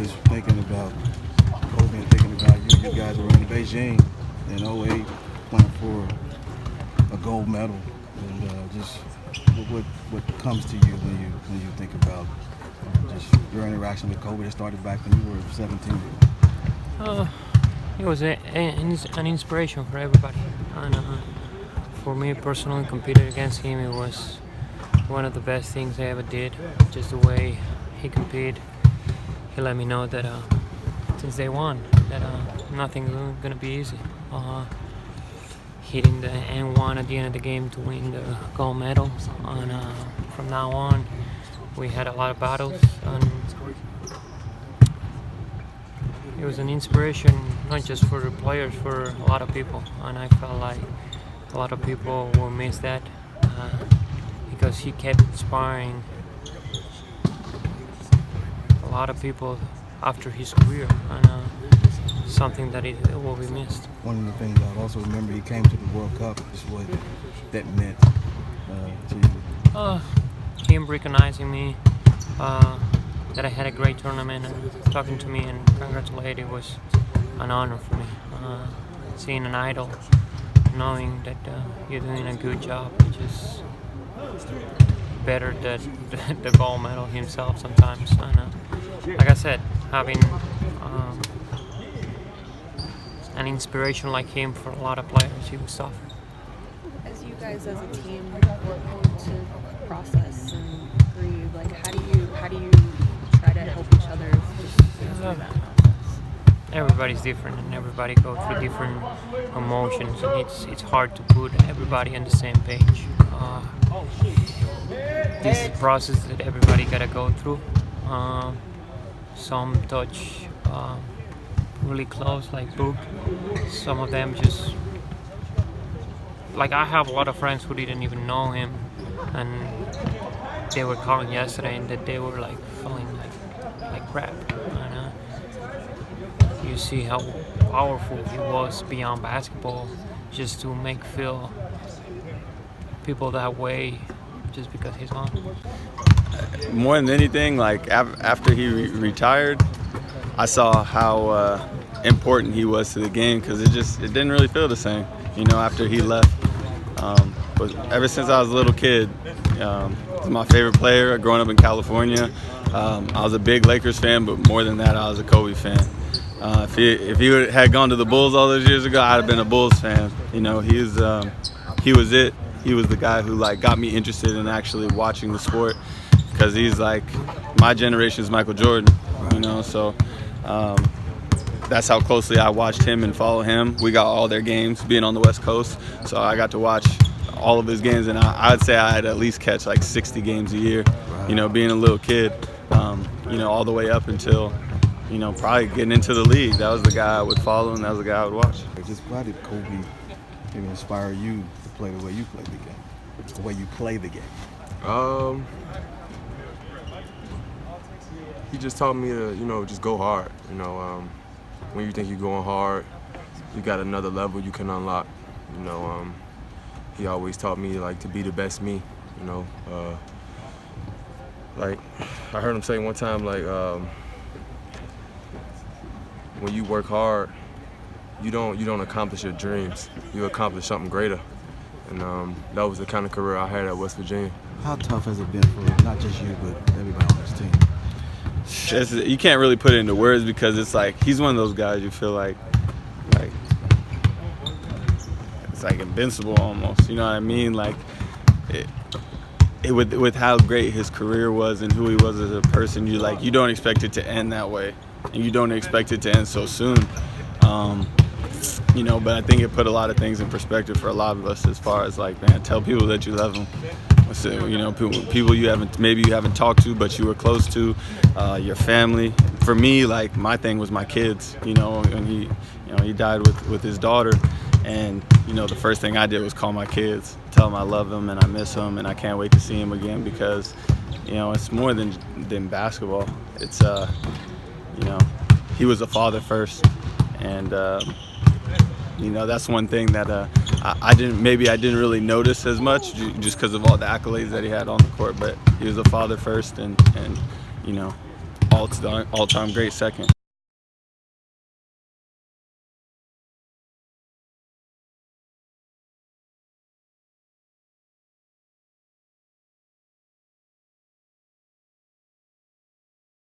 just thinking about Kobe and thinking about you. You guys were in Beijing in '08 playing for a gold medal. And just what comes to you when you think about just your interaction with Kobe that started back when you were 17? It was an inspiration for everybody. And for me personally, competing against him, it was one of the best things I ever did. Just the way he competed, he let me know that since day one that nothing's gonna be easy. Hitting the N1 at the end of the game to win the gold medal, and from now on, we had a lot of battles, and it was an inspiration not just for the players, for a lot of people, and I felt like a lot of people will miss that because he kept inspiring a lot of people after his career, and something that it will be missed. One of the things I also remember, he came to the World Cup. Just what that meant to you. Him recognizing me, that I had a great tournament, and talking to me and congratulating was an honor for me. Seeing an idol, knowing that you're doing a good job, it's just better than the gold medal himself sometimes. And like I said, having an inspiration like him for a lot of players, he was tough. As you guys as a team work to process and grieve, like how do you try to help each other through that process? Everybody's different, and everybody goes through different emotions, and it's hard to put everybody on the same page. This is a process that everybody gotta go through. Some touch really close, like Book. Some of them just like I have a lot of friends who didn't even know him, and they were calling yesterday, and that they were like feeling like crap. And you see how powerful he was beyond basketball, just to make feel people that way, just because he's gone. More than anything, like after he retired, I saw how important he was to the game, because it didn't really feel the same, after he left. But ever since I was a little kid, he's my favorite player. Growing up in California, I was a big Lakers fan, but more than that, I was a Kobe fan. If he had gone to the Bulls all those years ago, I'd have been a Bulls fan. He was it. He was the guy who got me interested in actually watching the sport, because he's like my generation's Michael Jordan. So that's how closely I watched him and followed him. We got all their games, being on the West Coast, so I got to watch all of his games, and I'd say I'd at least catch 60 games a year. Being a little kid, all the way up until probably getting into the league. That was the guy I would follow, and that was the guy I would watch. Just why did Kobe inspire you to play the way you play the game, the way you play the game? He just taught me to, just go hard. When you think you're going hard, you got another level you can unlock. He always taught me to be the best me. I heard him say one time, when you work hard, you don't accomplish your dreams. You accomplish something greater. And that was the kind of career I had at West Virginia. How tough has it been for not just you, but everybody on this team? You can't really put it into words, because it's he's one of those guys you feel like it's invincible almost. You know what I mean? With how great his career was and who he was as a person, you don't expect it to end that way, and you don't expect it to end so soon. But I think it put a lot of things in perspective for a lot of us, as far as man, tell people that you love them. So, people you haven't talked to, but you were close to, your family. For me, my thing was my kids. And he died with his daughter, and the first thing I did was call my kids, tell them I love them and I miss them, and I can't wait to see him again, because it's more than basketball. It's he was a father first, and that's one thing that I didn't really notice as much, just because of all the accolades that he had on the court. But he was a father first, and all-time great second.